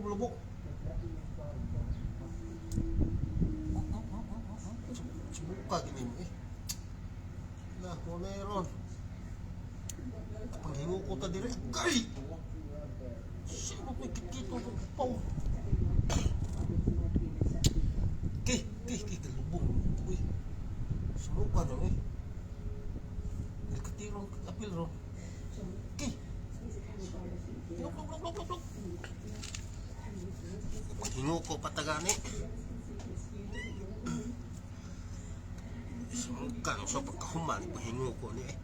lubok-lubok. Subuka gini mo eh. Lah, mo meron. Panghingo ko ta dire. Kay! Sino may kikito ng paw? Kay, kalubong. Uy, subuka na eh. Nagkatirong apil ron. Kay! Lok. Panghingo ko patagani. Subuka na sa pagkahuman. Panghingo ko ni eh.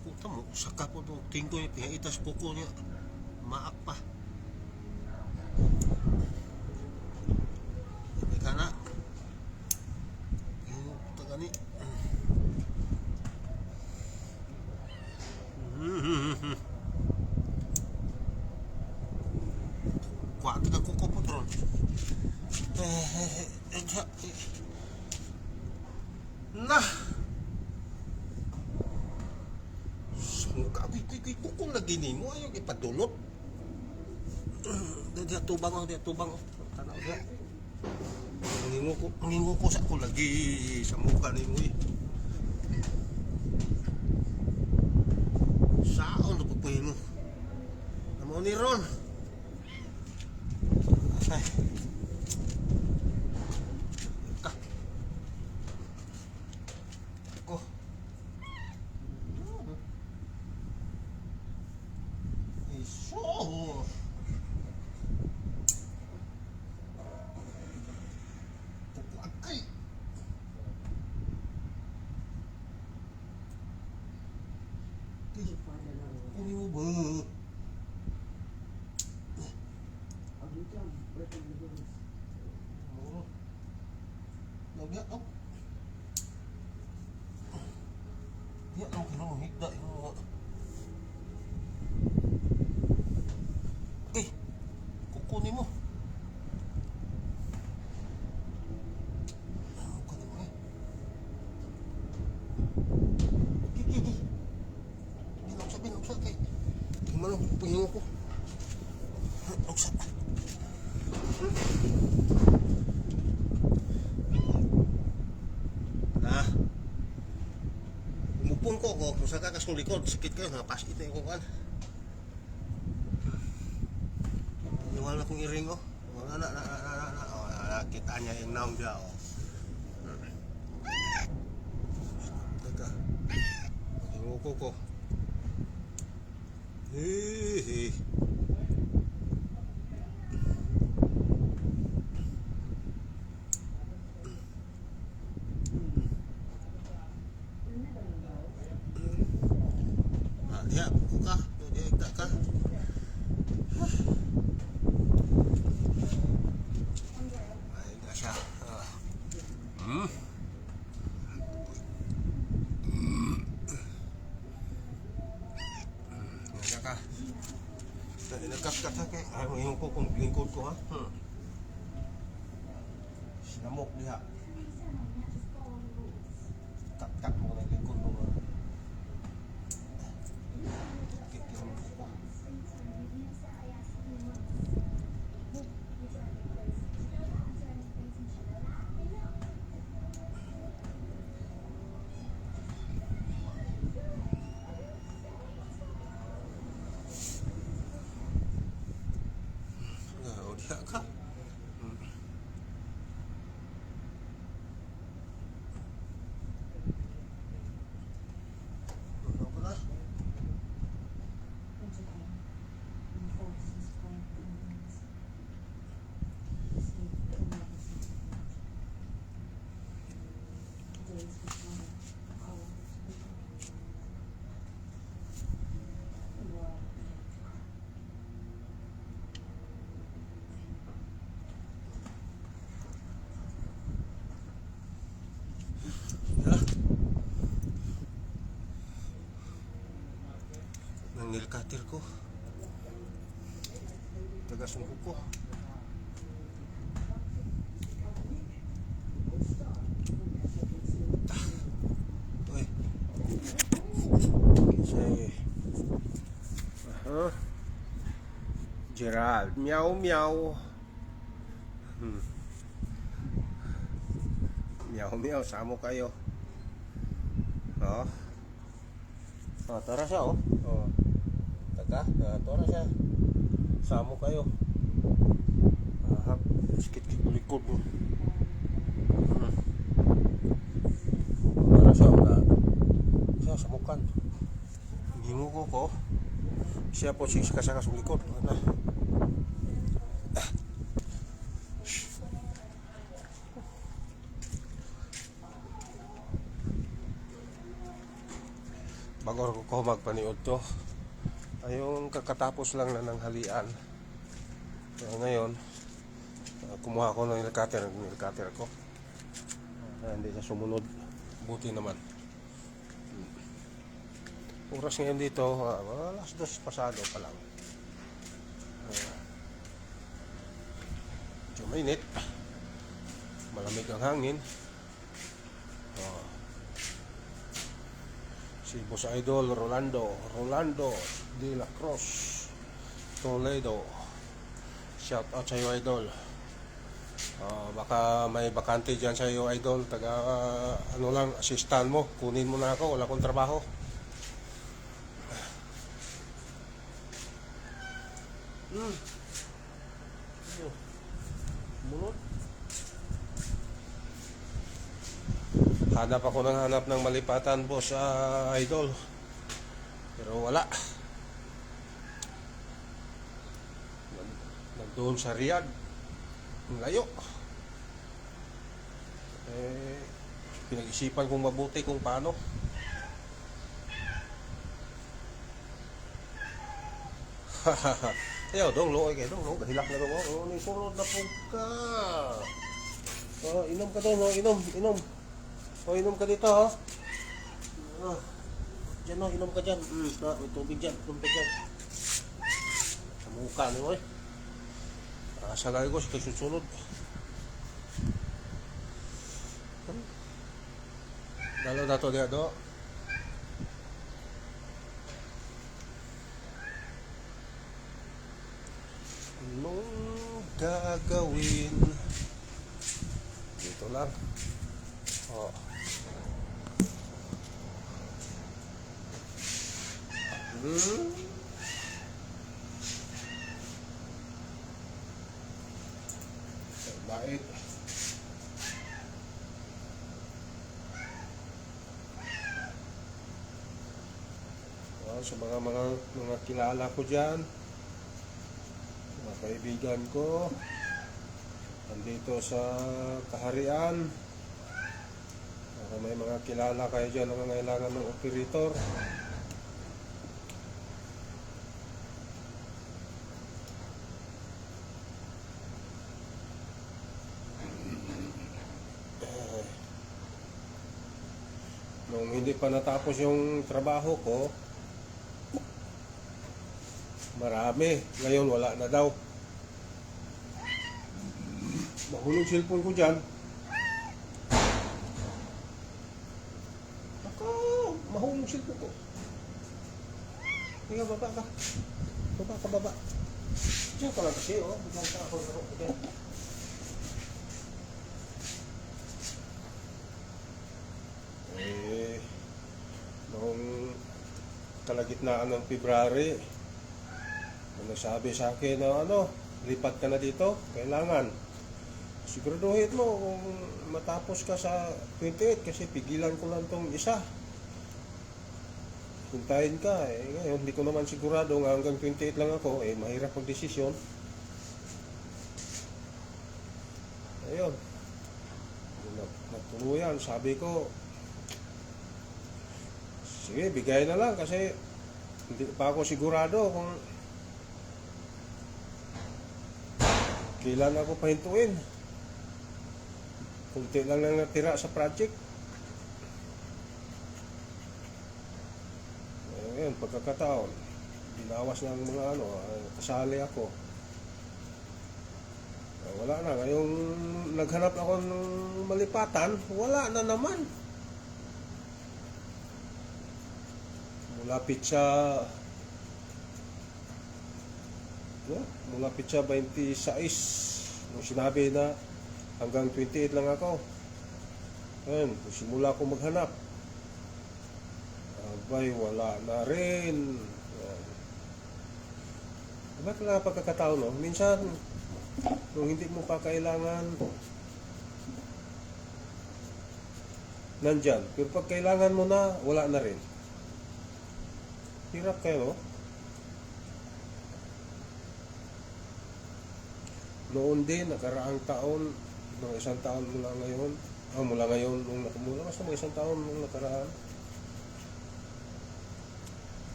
Puta mo, saka po itong tingko niya, pinaitas kuko niya, maak pa. Hindi ka na. Yung puta gani. Kuwate ka kuko po tron. Nah, kuy kukong lagi ni mo ayaw ipadulot. Dia tubang. Tanaw dia. Ngingo ko sa ko lagi sa muka ni mo eh. Saon na pagpuhin mo. Amo ni Ron. Ay. So, pupakay. Kunin mo ba? Oo. Lagyan ako. Yan ang kinamahigda yung kukunin mo. Kukunin mo eh. Gigi. Binuksa kay. Tingnan mo lang, panghingo ko. Uksa. Nah. Umupon ko kung saan ka kasong likod. Sakit kayo, napasit na yung kukaan. Wala kong iring oh. Wala na. Oh, kita niya yung naong dia oh. Teka. Inuko ko. Hehe. Dia buka, dia ikut kah? Nakas-kat ha kay ay mo ko kung lingkod ko ha. Sinamok diha. Kat mo na lingkod mo. Kak. Nilkatir ko. Tagas ng kuko. Uy. Huh? Gerald, meow meow. Meow meow, samo kayo. Oh. Oh, tara siya oh. Oh. Taga, tara siya. Samo kayo. Ah, sikit-kit likod mo. Tara siya, wala. Siya, samukan. Hinguko ko. Siya po si kasakas ng likod. Wala. Bago ko magpaniod to ay yung kakatapos lang na ng halian. Ngayon kumuha ko ng nilcutter ko. Hindi siya sumunod, buti naman. Oras ngayon dito alas 2 pasado pa lang. Medyo mainit, malamig ang hangin. Si Boss Idol Rolando de la Cruz Toledo, shout out sa iyo Idol. Baka may bakante dyan sa iyo Idol, taga ano lang, assistant mo, kunin mo na ako, wala akong trabaho. Munod. Hanap ako ng malipatan, Boss Idol, pero wala. Nandun sa Riyadh, layo. Pinag-isipan kong mabuti kung paano. Ayaw dong lo, kayo dong lo, gahilak na dong. Ni sulod na po ka. Inom ka dong, inom. Inom ka dito ha. Diyan o, inom ka dyan. May tubig dyan, inom ka dyan. Sa mukha nyo eh. Salay ko, susunod. Dalo na to diya do. Anong gagawin? Dito lang. Bait. Sa mga kilala ko dyan, mga kaibigan ko nandito sa Kaharian, may mga kilala kayo dyan na nangangailangan ng operator. Nung hindi pa natapos yung trabaho ko, marami. Ngayon wala na daw. Mahulog cellphone ko dyan. Mahulog cellphone ko. Tingnan, baba ka. Baba. Diyan ka lang kasi, oh. Diyan ka ako. Okay. Noong kalagitnaan ng February, nagsabi sa akin na lipat ka na dito, kailangan siguraduhin mo kung matapos ka sa 28 kasi pigilan ko lang tong isa. Hintayin ka ngayon hindi ko naman sigurado nga hanggang 28 lang ako, mahirap ang desisyon. Ayun, natuluyan, sabi ko sige, bigay na lang kasi hindi pa ako sigurado kung kailan ako pahintuin. Kunti lang nang natira sa project. Ngayon, pagkakataon, binawas ng mga kasali ako. Wala na. Ngayong naghanap ako ng malipatan, wala na naman. Malapit sa No? Mula pitsa 26, nung sinabi na hanggang 28 lang ako. Ayun, simula ko maghanap. Abay, wala na rin. Ayan. Diba kailangan pagkakataon, no? Minsan, nung hindi mo pa kailangan, nandyan. Pero pag kailangan mo na, wala na rin. Hirap kayo, no? Noon din, nakaraang taon, mga isang taon mula ngayon, mula ngayon, nung nakamula, basta mga isang taon nung nakaraan,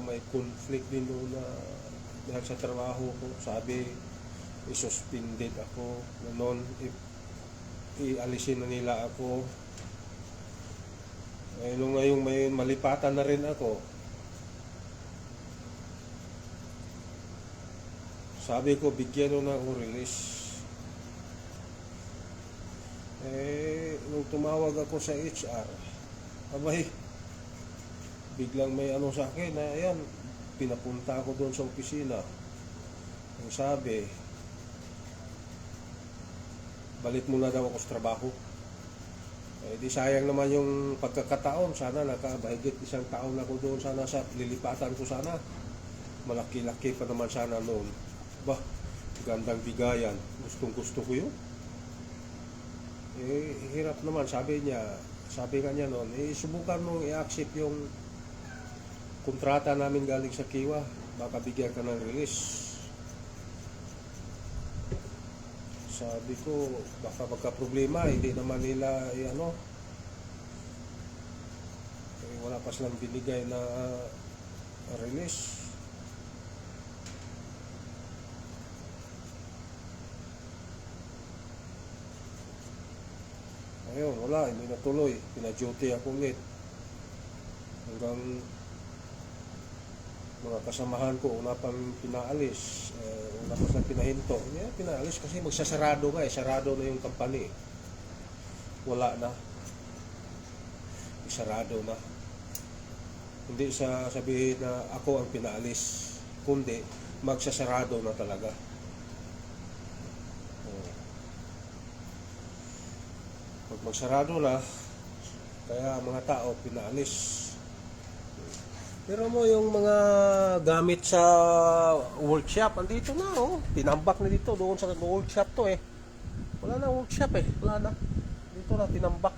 may conflict din noon na dahil sa trabaho ko, sabi, isuspended ako, noon, ialisin na nila ako. Nung ngayong may malipatan na rin ako, sabi ko, bigyan mo na ako release. Nung tumawag ako sa HR, abay, biglang may ano sa akin na ayan, pinapunta ako doon sa opisina. Ang sabi, balik mo na daw ako sa trabaho. Di sayang naman yung pagkakataon. Sana nakabahigit isang taon ako doon. Sana sa lilipatan ko sana. Malaki-laki pa naman sana noon. Bah, gandang bigayan. Gustong gusto ko yun. Hirap naman. Sabi nga niya noon, subukan mong i-accept yung kontrata namin galing sa Kiwa. Baka bigyan ka ng release. Sabi ko, baka magka-problema, hindi naman nila, wala pa silang binigay na release. Ayun, wala, hindi natuloy. Pina-duty ako ulit. Hanggang mga kasamahan ko, una pang pinaalis, una pa silang pinahinto. Hindi na pinaalis kasi magsasarado nga sarado na yung company. Wala na. Isarado na. Hindi sa sabihin na ako ang pinaalis, kundi magsasarado na talaga. Pag magsarado na, kaya mga tao pinaalis. Pero mo yung mga gamit sa workshop, andito na tinambak na dito, doon sa workshop to wala na workshop wala na, dito na tinambak.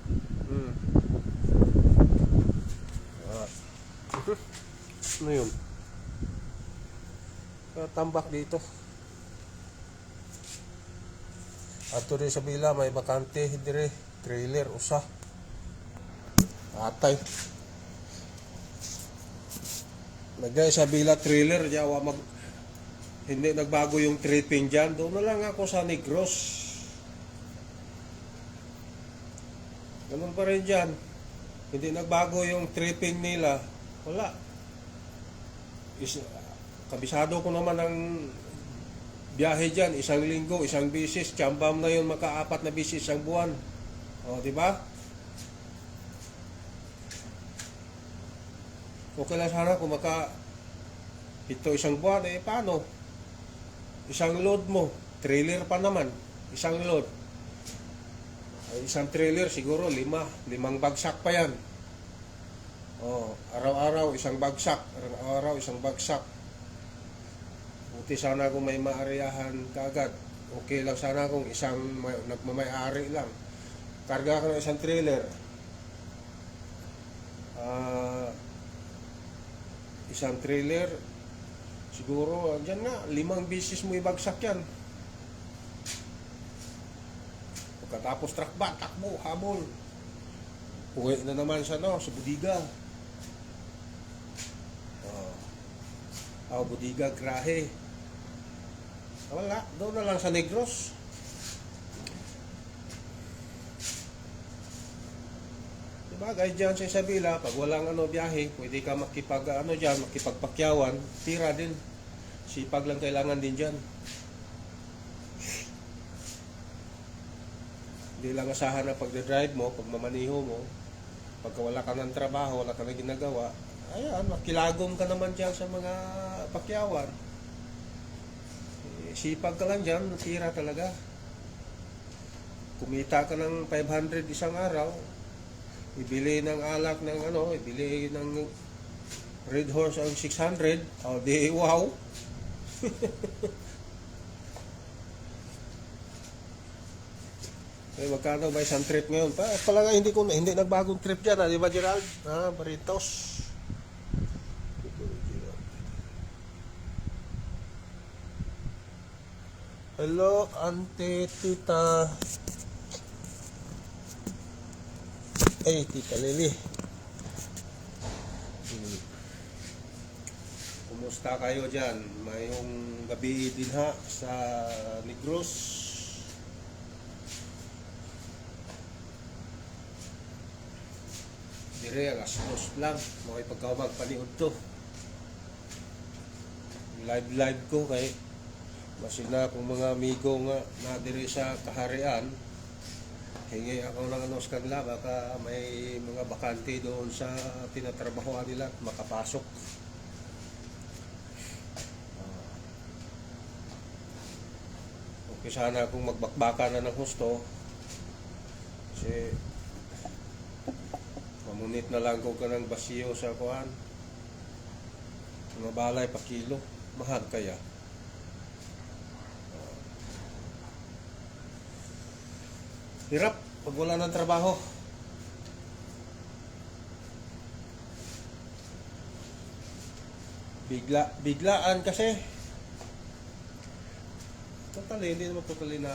Ano yun? Tambak dito. At rin sa bila may bakante, hindi trailer, usa atay. Nagay sa bila trailer, hindi nagbago yung tripping dyan. Doon na lang ako sa Negros. Ganun pa rin dyan. Hindi nagbago yung tripping nila. Wala. Kabisado ko naman ang biyahe dyan. Isang linggo, isang bisis. Tsambam na yun, maka-4 na bisis isang buwan. Diba? Okay lang sana kung isang buwan, paano? Isang load mo, trailer pa naman, isang load. Isang trailer siguro 5 bagsak pa yan. Araw-araw isang bagsak, araw-araw isang bagsak. Buti sana kung may maariyahan kagad. Okay lang sana kung isang nagmamay-ari lang. Karga ka ng isang trailer. Isang trailer, siguro, dyan nga, 5 bisis mo ibagsak yan. Pagkatapos trakba, takbo, habol. Uwi na naman sa budiga. Budiga, grahe. Wala, doon na lang sa Negros. Bagay dyan sa Isabela, pag walang biyahe, pwede ka makipagpakyawan, tira din. Sipag lang kailangan din dyan. Hindi lang asahan na pagdadrive mo, pag mamaniho mo, pagka wala ka ng trabaho, wala ka na ginagawa, ayan, makilagom ka naman dyan sa mga pakyawan. Sipag ka lang dyan, natira talaga. Kumita ka ng 500 isang araw, ibili ng alak ng ibili ng Red Horse ang 600, o di wow. Eh, magkano ba isang trip ngayon? Talaga hindi nagbagong trip dyan, di ba Gerald? Baritos. Hello, Auntie, Tita. Tita Lily. Kumusta kayo dyan? Mayong gabi din ha sa Negros. Dire, alas 2 lang. Makipagkawag paniod to. Live ko kay masina kung mga amigo nga na dire sa kaharian. Hingi ako ng sa kanila, baka may mga bakante doon sa tinatrabahoan nila makapasok. Okay, sana kung magbakbaka na ng husto kasi mamunit na lang ko ka ng basiyo sa kuhan. Mga balay pa kilo, mahal kaya. Hirap pag wala ng trabaho. Biglaan kasi. Hindi naman totally na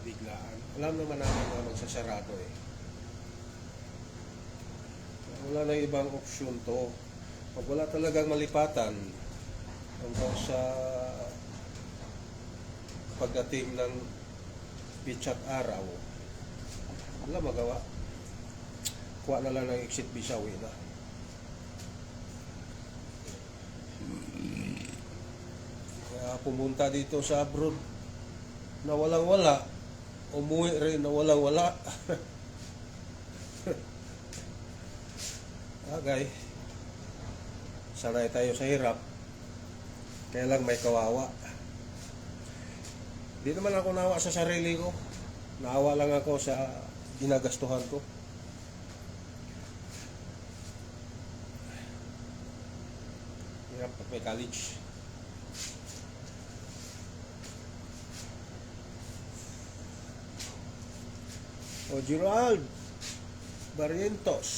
biglaan. Alam naman namin na magsasarado eh. Wala na ibang opsyon to. Pag wala talagang malipatan hanggang sa pagdating ng pitchat araw, wala magawa. Kuha na lang ng exit visa, uwi na. Kaya pumunta dito sa abroad na walang-wala, umuwi rin na walang-wala. Agay, sanay tayo sa hirap, kaya lang may kawawa. Di naman ako nawa sa sarili ko, naawa lang ako sa ginagastuhan ko. Hirap pag may college. O Gerald Barrientos,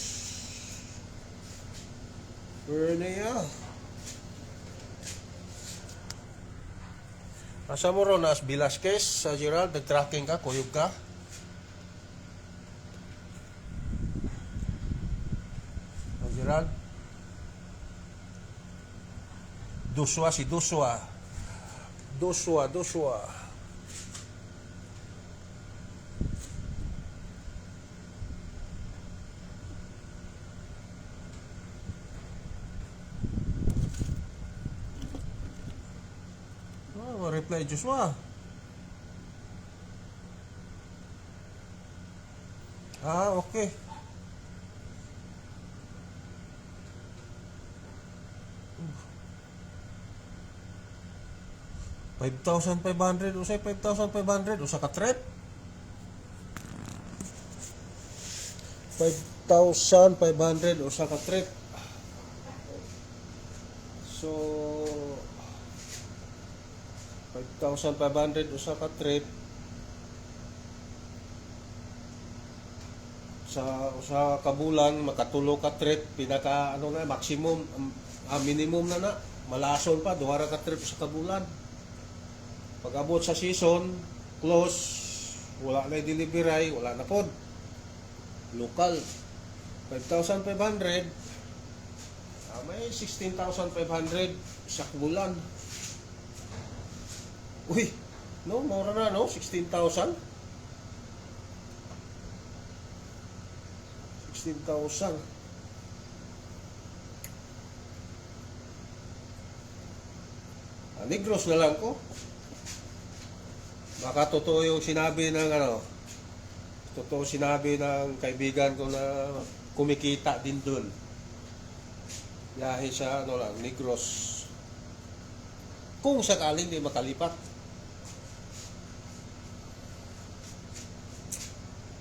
Bernea. Asa mo ron, as Velasquez sa Gerald, nag-tracking ka, kuyog ka? O Gerald? Duswa, si Duswa. Duswa. Reply Joshua. Okay. $5,500 usay $5,500 usa ka trip. $5,500 usa ka trip. So 5,500 usa ka trip sa kabulan, makatulo ka trip, pinaka maximum, minimum na malason pa duha ka trip sa kabulan. Pag abot sa season, close, wala na delivery, wala na pod. Local 5,500, may 16,500 sa kabulan. Uy, no, mura na, no? 16,000. 16,000. Negros na lang ko. Baka totoo yung sinabi ng totoo sinabi ng kaibigan ko na kumikita din dun. Biyahe sa ano lang, Negros. Kung sakaling di makalipat.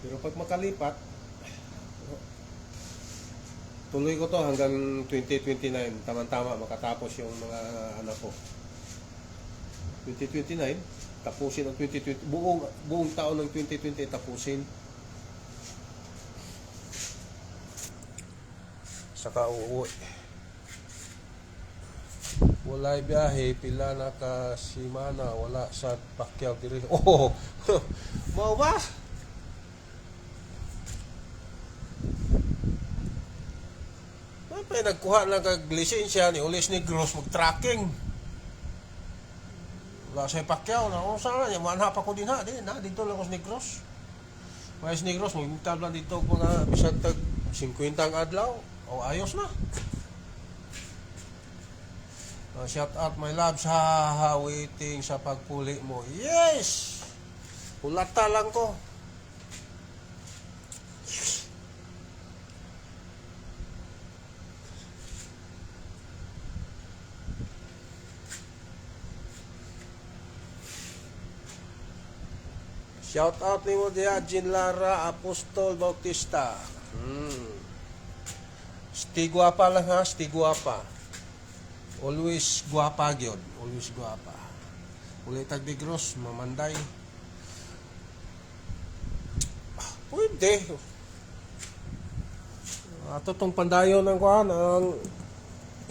Pero pag makalipat, tuloy ko to hanggang 2029. Tama-tama makatapos yung mga anak ko. 2029, tapusin ang 2020. Buong taon ng 2020 tapusin. Saka uuwi. Walay biyahe, pila na ka simana, wala sa Pacquiao diri. Oh, mau ba? May nagkuha na kag lisensya ni Ulis Negros mag-tracking. Wala sa Pacquiao na kung saan niya, manhap ako din ha, dito lang ako sa Negros. May Negros, magmintab lang dito mga bisag tag 50 ang adlaw. O ayos na. Shout out my love sa waiting sa pagpuli mo. Yes! Ulata lang ko. Shout out ni mo diya, Jean Lara Apostol Bautista. Sti guapa lang ha, sti guapa. Always guapa gyud, always guapa. Uli tag Negros, mamanday. Pwede. Ato tong pandayon ng kuan, ang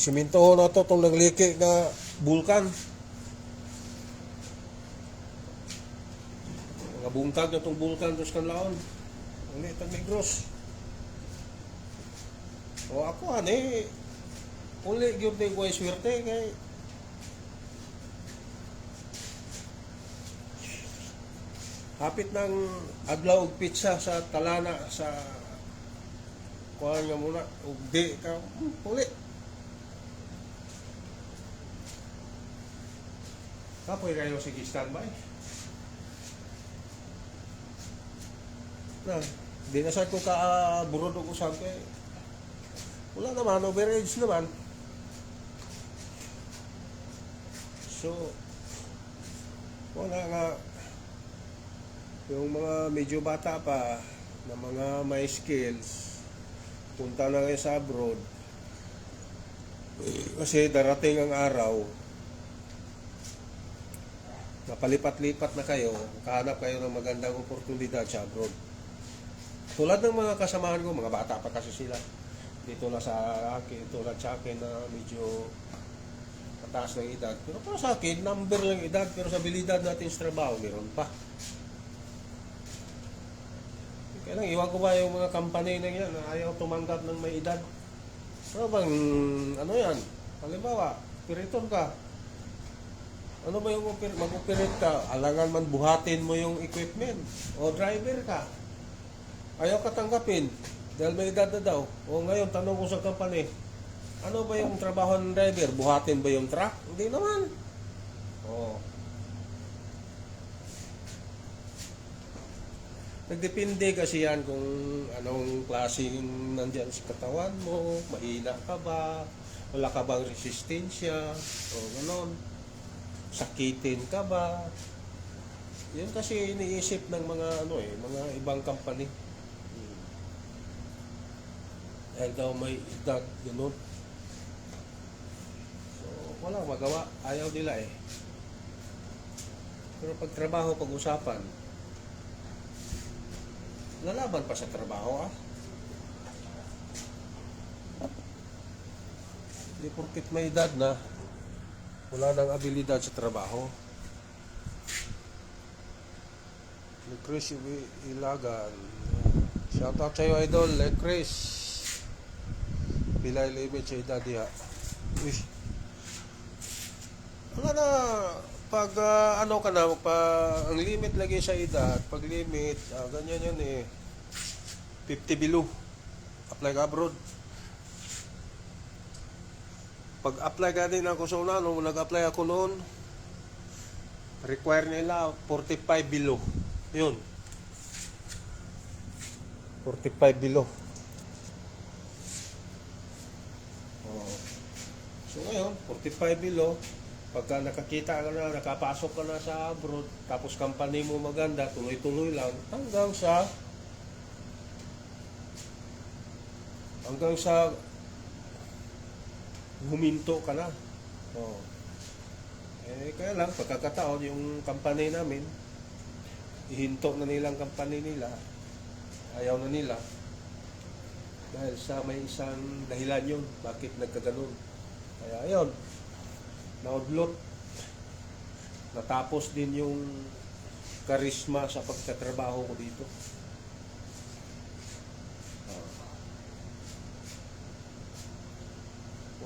simintoho na to tong nagliki na bulkan. Mga bungkag na tong bulkan dos kanlaon. Uli tag Negros. O ako ani uli gyud ni ko swerte kay hapit ng adlaw og pizza sa talana sa kuan nga muna ug di ka uli. Kapoy kayo sige standby. Na, di na sa ko ka burod og usab kay wala naman, overage naman. So, wala nga yung mga medyo bata pa na mga may skills, punta na kayo sa abroad. Kasi darating ang araw, napalipat-lipat na kayo, kahanap kayo ng magandang oportunidad sa abroad. Tulad ng mga kasamahan ko, mga bata pa kasi sila. Dito na sa akin, tulad sa akin na medyo mataas ng edad. Pero para sa akin, number lang edad, pero sa abilidad natin sa trabaho, meron pa. Kaya lang, iwan ko ba yung mga company na yan na ayaw tumanggap ng may edad? Ano bang, ano yan? Halimbawa, operator ka. Ano ba yung mag-operate ka? Alangan man buhatin mo yung equipment. O driver ka. Ayaw ka tanggapin. Dahil may edad na daw. O ngayon, tanong ko sa company, ano ba yung trabaho ng driver? Buhatin ba yung truck? Hindi naman. O. Nagdepende kasi yan kung anong klaseng nandyan sa katawan mo, mahina ka ba, wala ka bang resistensya, o gano'n. Sakitin ka ba? Yan kasi iniisip ng mga mga ibang company. Dahil daw may edad, gano'n. So, walang magawa. Ayaw nila eh. Pero pag trabaho, pag-usapan, lalaban pa sa trabaho Hindi porkit may edad na, wala nang abilidad sa trabaho. Ni Chris Ilagan. Shoutout sa iyo, idol. Chris. Pilay limit sa edad diha. Wala na. Pag ano ka na, ang limit lagi sa edad, pag limit, ganyan yun eh. 50 below. Apply ka abroad. Pag apply ka din ako sa una, nung nag-apply ako noon, require nila 45 below. Yun. 45 below. Oh. 45 below. Pagka nakakita ka na, nakapasok ka na sa abroad, tapos company mo maganda, tuloy-tuloy lang, hanggang sa huminto ka na. Oh. Kaya lang, pagkakataon, yung company namin, ihinto na nilang company nila, ayaw na nila. Dahil sa may isang dahilan yun, bakit nagkaganon. Kaya ayun, naudlot. Natapos din yung karisma sa pagkatrabaho ko dito.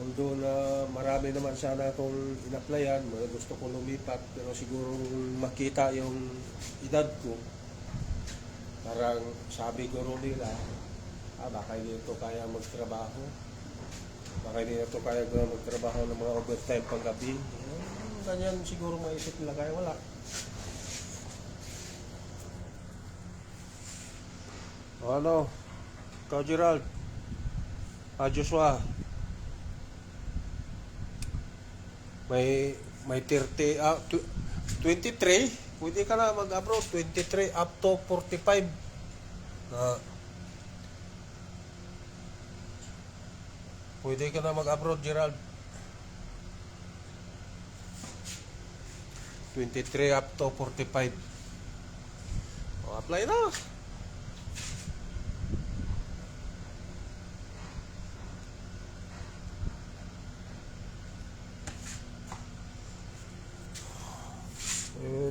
Although na marami naman sana akong in-applyan, gusto ko lumipat, pero siguro makita yung edad ko, parang sabi ko rin nila, baka hindi ito kaya magtrabaho. Baka hindi ito kaya magtrabaho ng mga overtime pang gabi. Ganyan siguro maisip nila, kaya wala. O ano? Ikaw, Gerald? Joshua? May 30, 23? Pwede ka na mag-abroad. 23 up to 45. Pwede ka na mag-abroad, Gerald. 23 up to 45. Apply na.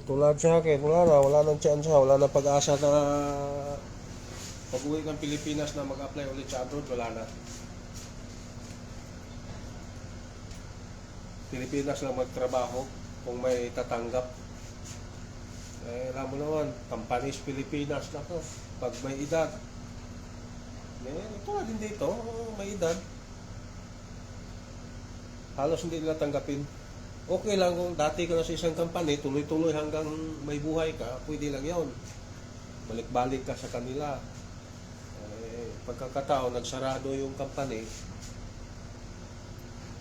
Tulad sa akin, wala nang chance, wala nang pag-asa na pag-uwi ng Pilipinas na mag-apply ulit sa abroad, wala na. Pilipinas lang magtrabaho kung may tatanggap. Alam mo naman, companies Pilipinas na to. Pag may edad, ito din dito, may edad, halos hindi nila tanggapin. Okay lang kung dati ka na sa isang company, tuloy-tuloy hanggang may buhay ka, pwede lang yun. Balik-balik ka sa kanila. Pagkakataon, nagsarado yung company,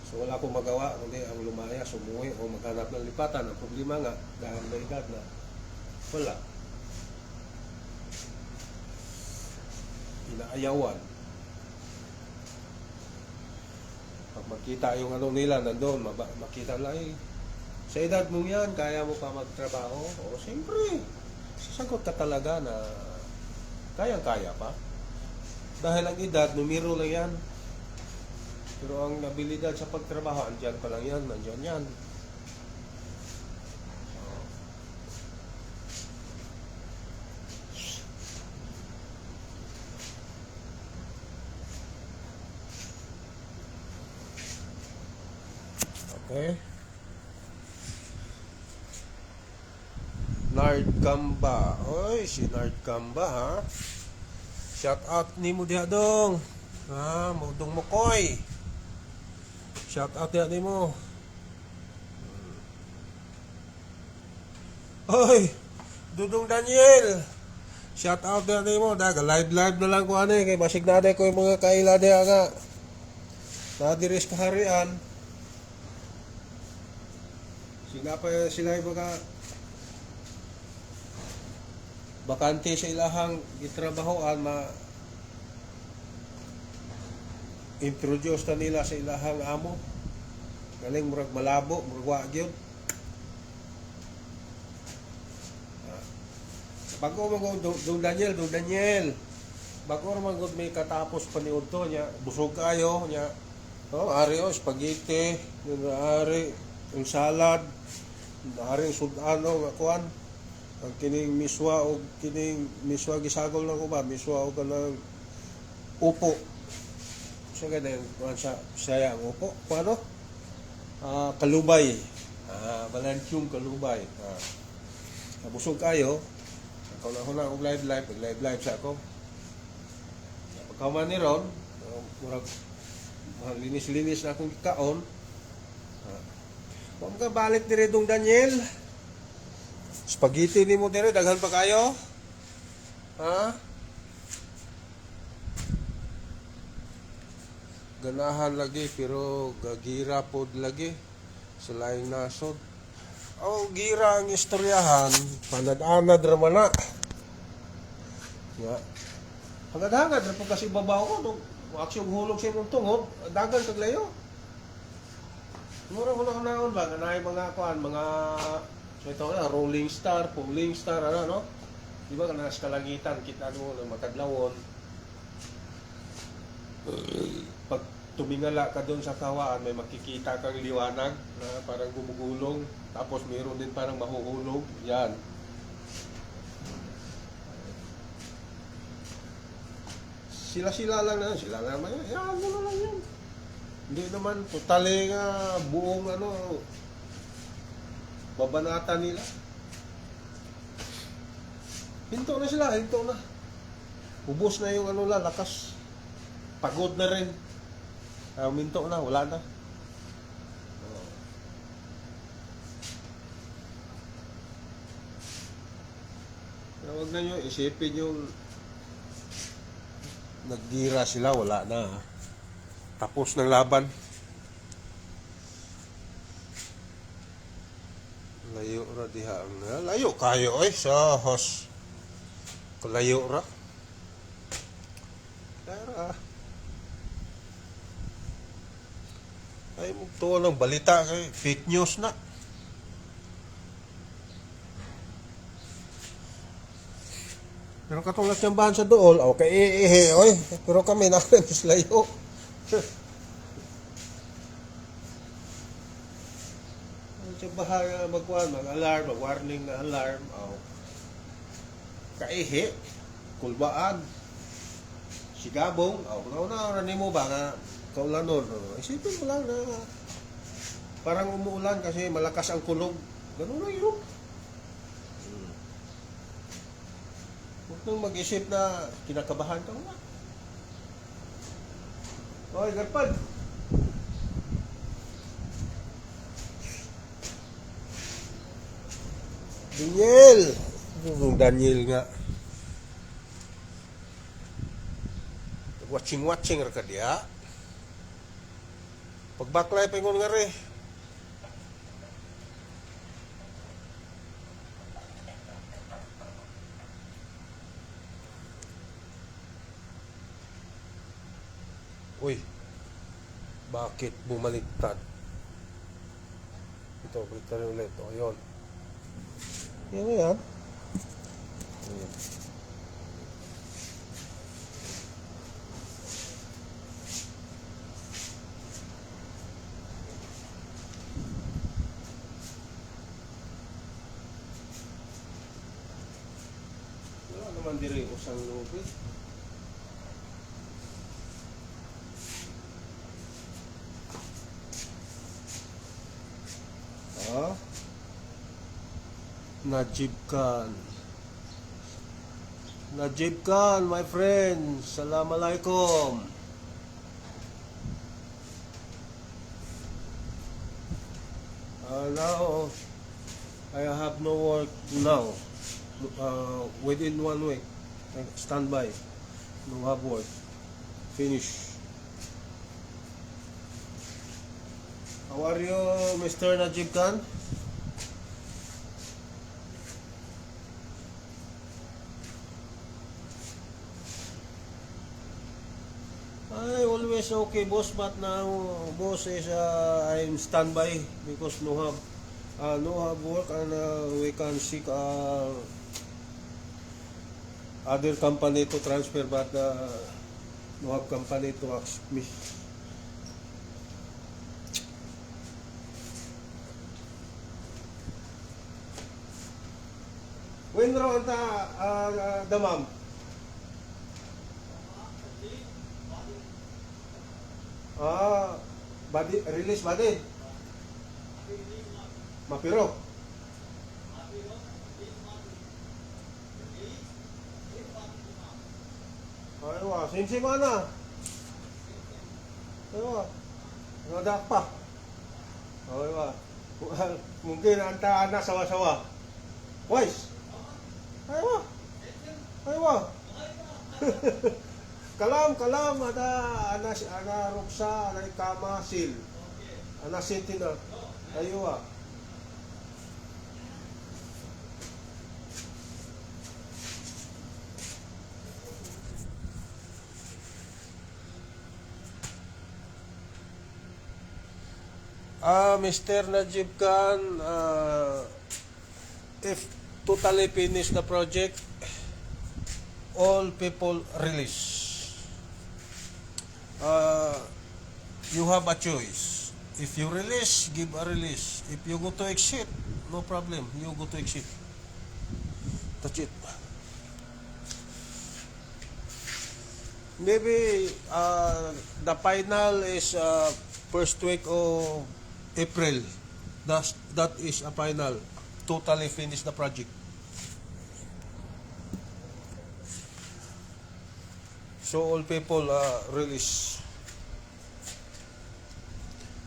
so wala akong magawa, kundi ang lumaya, sumuwi o maghanap ng lipatan. Ang problema nga, dahil may edad na, wala. Inaayawan. Pag makita yung ano nila nandun, makita lang sa edad mo yan, kaya mo pa magtrabaho? O siyempre, sasagot ka talaga na kayang-kaya pa. Dahil ang edad, numero lang yan. Pero ang abilidad sa pagtrabaho, andyan pa lang yan, andyan yan. Okay. Nard Gamba. Oy, si Nard Gamba, ha? Shout out ni mo diha dong. Mudong mo koy. Shout out diha ni mo. Oy, Dudong Daniel. Shout out diha ni mo. Daga live na lang ko ani kay basig na ko yung mga kaila diha nga. Nadiris kaharian. Sila yung mga bakante sa ilahang itrabahoan, introduce na nila sa ilahang amo. Galing murag malabo, murag wagyon. Bago mo Dong Daniel. Bago mo may katapos paniud to niya, busog kayo niya. Ari spaghetti, ari yung salad, haring sudano nga kuan, ang kining miswa o kining miswa gisagol lang ko ba, miswa o kanang upo. So ganyan kuan sa saya ang upo, paano? Kalubay. Balansyong kalubay. Busog kayo. Ako na og live sa ako. Pagkaman ni ron, murag linis-linis na akong kaon. Huwag ka balik dire Dong Daniel. Spaghetti ni mo dire, daghan pa kayo? Ganahan lagi pero gagira pod lagi. sa laing nasod. Gira ang istoryahan, panad-anad raman na. Nga. Hangad-hangad na po kasi babaw ko, no? Aksyong hulog sa imong tungod, dagan kaglayo. Mura ko na naon ba, ganay mga kuan, mga so ito na, rolling star, pulling star, ano, no? Di ba, kanas kalangitan, kita mo, makadlawon. Pag tumingala ka doon sa kawaan, may makikita kang liwanag na parang gumugulong. Tapos mayroon din parang mahuhulog. Yan. Sila-sila lang na. Sila lang naman. Yan, ano lang yan. Hindi naman totally nga buong ano, babanata nila. Hinto na sila. Hinto na. Ubos na yung ano la, lakas. Pagod na rin. Minto na. Wala na. Huwag na nyo isipin yung naggira sila, wala na. Tapos ng laban. Layo ra diha. Layo kayo ay sa host. Kalayo ra. Tara. Ay mugtuon ng balita kay fake news na. Pero katulad ng bahan sa dool, okay, oy. Pero kami namin mas layo. Sa bahay magkuhan, mag-alarm, mag-warning na alarm, kaihi, kulbaan, sigabong, una mo ba nga kaulanon? Isipin mo lang na parang umuulan kasi malakas ang kulog. Ganun lang yun. Huwag nang mag-isip na kinakabahan ka na. Oy, garpad. Daniel! Yung Daniel nga. Watching ra ka diya. Pagbaklay pa yung nga rin. Uy, bakit bumaliktad? Ito, baliktad ulit. O, yun. Yan na yan. Ayan. Wala naman diri usang lubid. Najib Khan, my friend. Assalamualaikum. Now, I have no work now. Within 1 week, stand by. No have work. Finish. How are you, Mr. Najib Khan? I always okay, boss, but now boss is I'm standby because no have work and we can seek other company to transfer, but no have company to ask me. When raw anta damam? Badi, release badi. Mapiro. Aywa, sinsi mana? Aywa. Ngadak pa. Aywa. Mungkin anta anak sawa-sawa. Wais. Aywa. Aywa. Kalam ada ana Ruksa, ana Kama Sil. Ana Sentina. Aywa. Mr. Najib Khan, if totally finish the project, all people release. You have a choice. If you release, give a release. If you go to exit, no problem. You go to exit. That's it. Maybe the final is first week of April. That is a final. Totally finish the project. So all people release.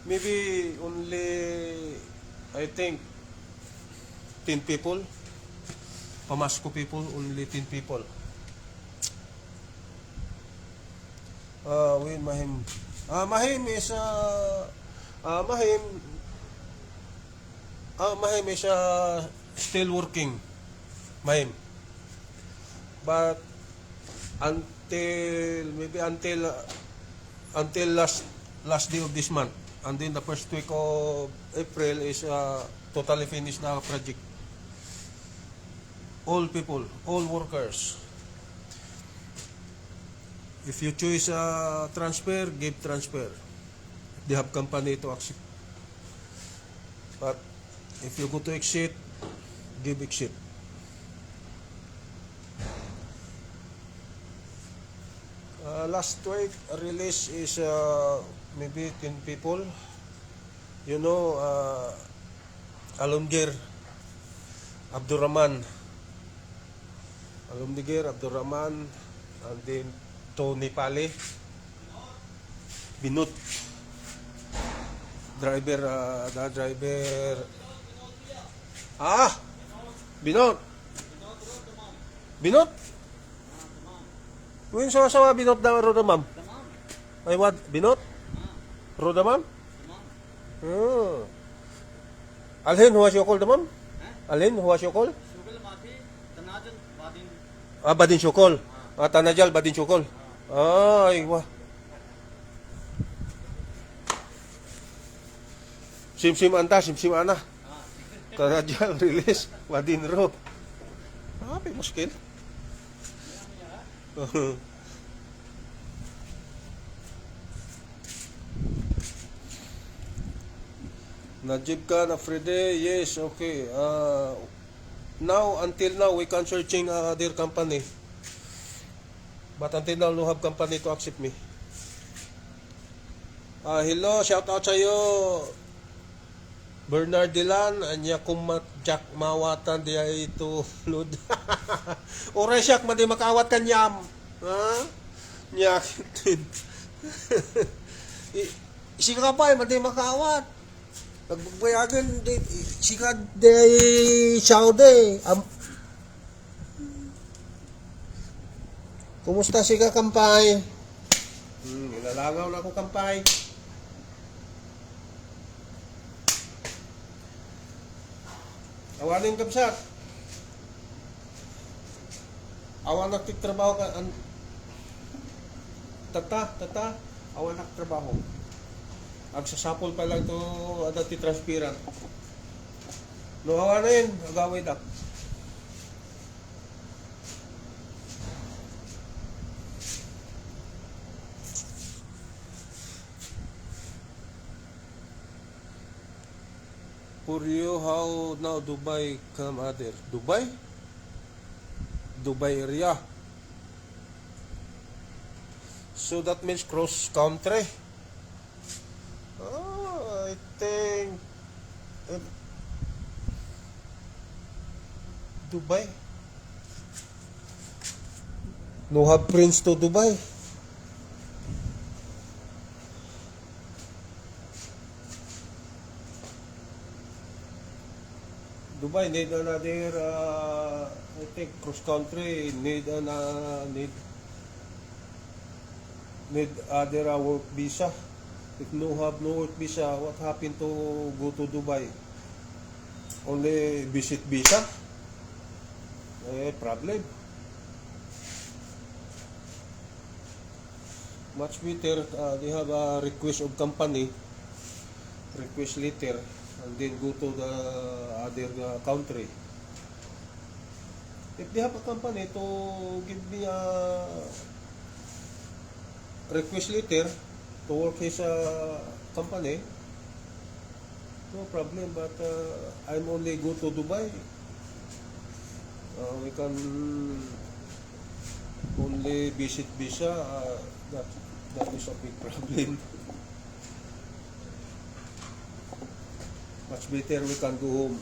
Maybe only, I think, 10 people. Pamasco people, only 10 people. When Mahim. Mahim is Mahim is still working. Mahim. But until last day of this month, and then the first week of April is totally finished the project. All people, all workers. If you choose transfer, give transfer. They have company to accept. But if you go to exit, give exit. Last week release is maybe 10 people. You know, Alumgir Abdurrahman, and then Tony Pale, Binut, driver, the driver, Binut, Win sawa Binut daw Rodamam. Ay what? Binut? Rodamam? Alhin huwa syukol damam? Alhin huwa syukol? Badin syukol. Tanajal Badin syukol. Ay wah. Sim ana. Tanajal release Badin ro. Apa muskil? Najib Khan, Afride, yes, okay. Until now, we can searching their company. But until now, no have company to accept me. Hello, shout out sa'yo, Bernard Dilan, anya kumat Jack mawatan dia itu lud. Oray siyak madi makawat kanyam. Ha? Nyakitin. Sika pa madi makawat. Nagbayagan di sika de Saudi. Kumusta sika kampay? Nilalangaw na ako kampay. Awanin kapsat. Awan nagtitrabaho ka tata awan nagtrabaho. Agsasapol pa lang to adati transpirant. No awanin agawid ak. For you, how now Dubai come other? Dubai area. So that means cross country. I think Dubai. No have prince to Dubai. Dubai need another, I think cross country need other work visa. If no have no work visa, what happened to go to Dubai? Only visit visa? Problem. Much better, they have a request of company, request letter, and then go to the other country. If they have a company to give me a request letter to work his company, no problem. But I'm only go to Dubai. We can only visit visa. That is a big problem. Much better we can go home.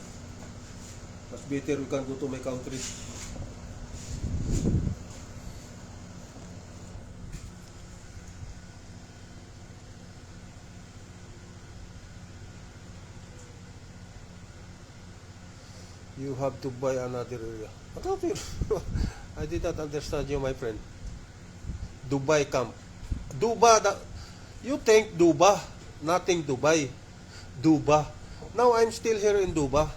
Much better we can go to my country. You have to buy another area. I did not understand you, my friend. Dubai camp. You think Dubai, nothing Dubai. Dubai. Now I'm still here in Dubai.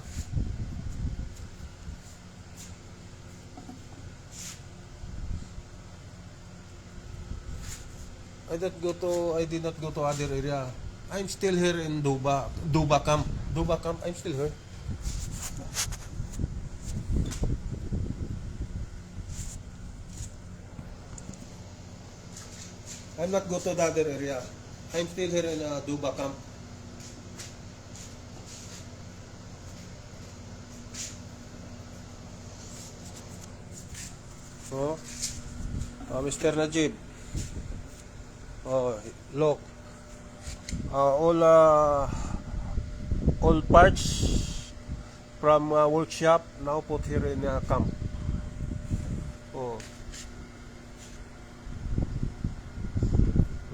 I did not go to other area. I'm still here in Dubai. Dubai camp. Dubai camp, I'm still here. I'm not go to the other area. I'm still here in Dubai camp. Oh, Mr. Najib. Oh, look. All parts from workshop now put here in camp. Oh.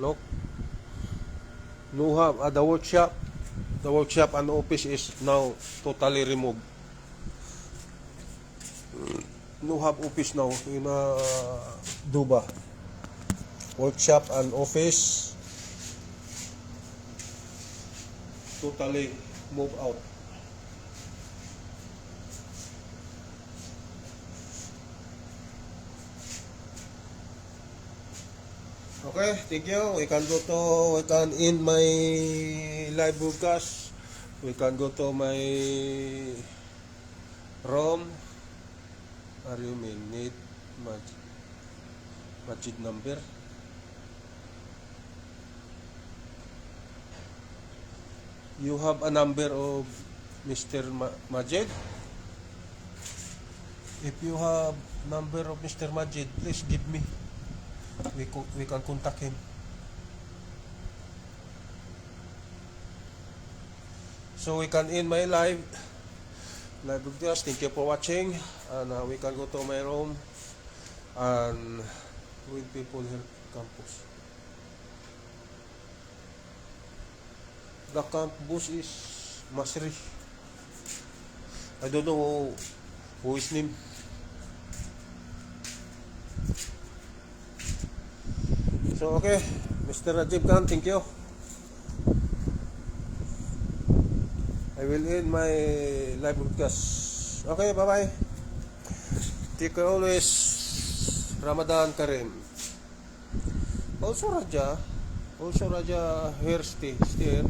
Look, no have the workshop and office is now totally removed. No have office now in Dubai. Workshop and office totally move out. Okay, thank you. We can end my live broadcast. We can go to my room. Are you need masjid number? You have a number of Mr. Majid? If you have number of Mr. Majid, please give me. We can contact him. So we can end my live broadcast. Thank you for watching, and we can go to my room and with people here campus. The campus is Masri. I don't know who is name. So okay, Mr. Najib Khan, thank you. I will end my live broadcast. Okay, bye-bye. Take care always. Ramadan Kareem. Also Raja here, stay here.